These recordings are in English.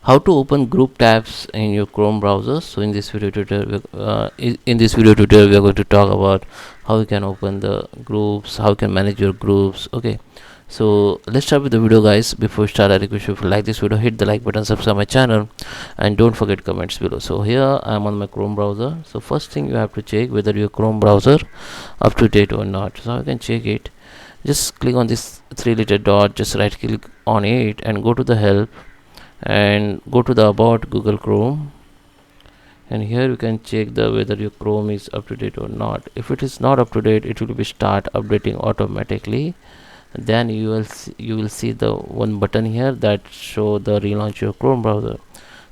How to open group tabs in your Chrome browser. So in this video tutorial, in this video tutorial, we are going to talk about how you can open the groups, how you can manage your groups. Okay, so let's start with the video, guys. Before we start, I request you, if you like this video, hit the like button, subscribe my channel, and don't forget comments below. So here I am on my Chrome browser. So first thing, you have to check whether your Chrome browser up to date or not. So you can check it. Just click on this three-letter dot, just right click on it and go to the help and go to the about Google Chrome, and here you can check the whether your Chrome is up to date or not. If it is not up to date, it will be start updating automatically. Then you will see the one button here that show the relaunch your Chrome browser.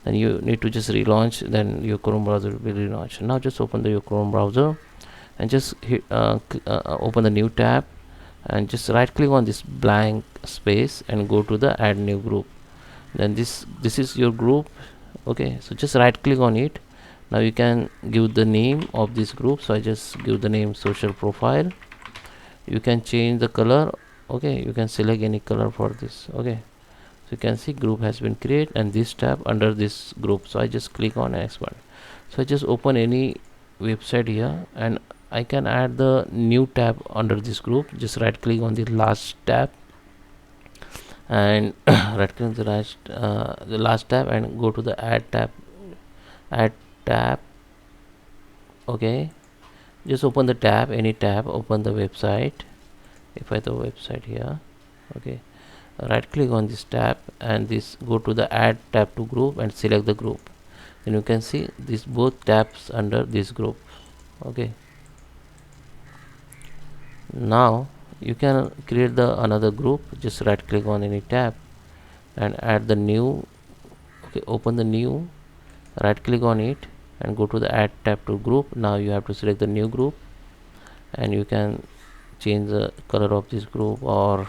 Then you need to just relaunch, then your Chrome browser will be relaunched. Now just open your Chrome browser and just open the new tab and just right click on this blank space and go to the add new group. Then this is your group. Okay, so just right click on it. Now you can give the name of this group. So I just give the name social profile. You can change the color. Okay, you can select any color for this. Okay, so you can see group has been created and this tab under this group. So I just click on and expand. So I just open any website here and I can add the new tab under this group. Just right click on the last tab and right click on the last tab and go to the add tab. Okay, just open the tab, any tab, open the website. If I the website here, okay, right click on this tab and this go to the add tab to group and select the group. Then you can see these both tabs under this group. Okay, now you can create the another group. Just right click on any tab and add the new. Okay, open the new, right click on it and go to the add tab to group. Now you have to select the new group and you can change the color of this group or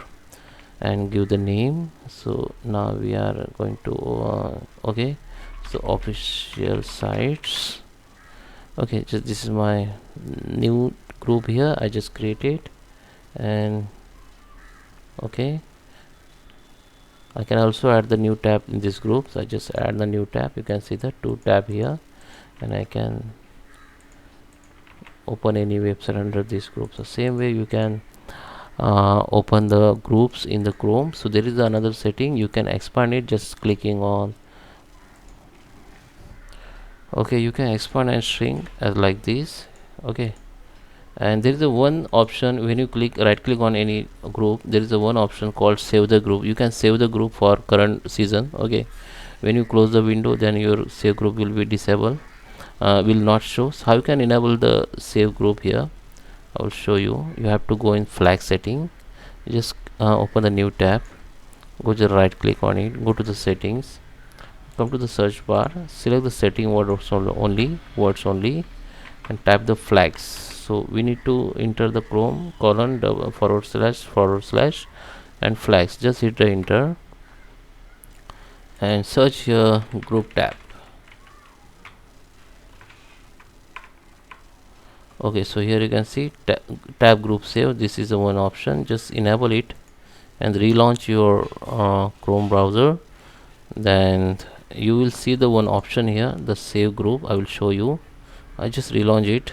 and give the name. So now we are going to okay, so official sites. Okay, just this is my new group here. I just created and okay, I can also add the new tab in this group. So I just add the new tab. You can see the two tab here and I can open any website under this group. So same way you can open the groups in the Chrome. So there is another setting, you can expand it just clicking on. Okay, you can expand and shrink as like this. Okay, and there is a one option when you click right click on any group, there is a one option called save the group. You can save the group for current season. Okay, when you close the window, then your save group will be disabled, will not show. So how you can enable the save group here, I will show you. You have to go in flag setting, just open the new tab, go to the right click on it, go to the settings, come to the search bar, select the setting words only and type the flags. So we need to enter the Chrome colon / and flags. Just hit the enter and search your group tab. Okay, so here you can see tab group save. This is the one option, just enable it and relaunch your Chrome browser. Then you will see the one option here, the save group. I will show you. I just relaunch it.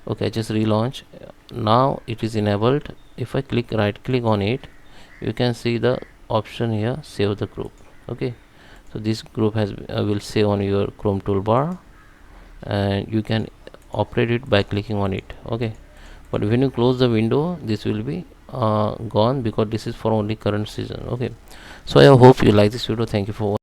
Okay, I just relaunch. Now it is enabled. If I click right click on it, you can see the option here, save the group. Okay, so this group has will save on your Chrome toolbar and you can operate it by clicking on it. Okay, but when you close the window, this will be gone because this is for only current season. Okay, so I hope you like this video. Thank you for watching.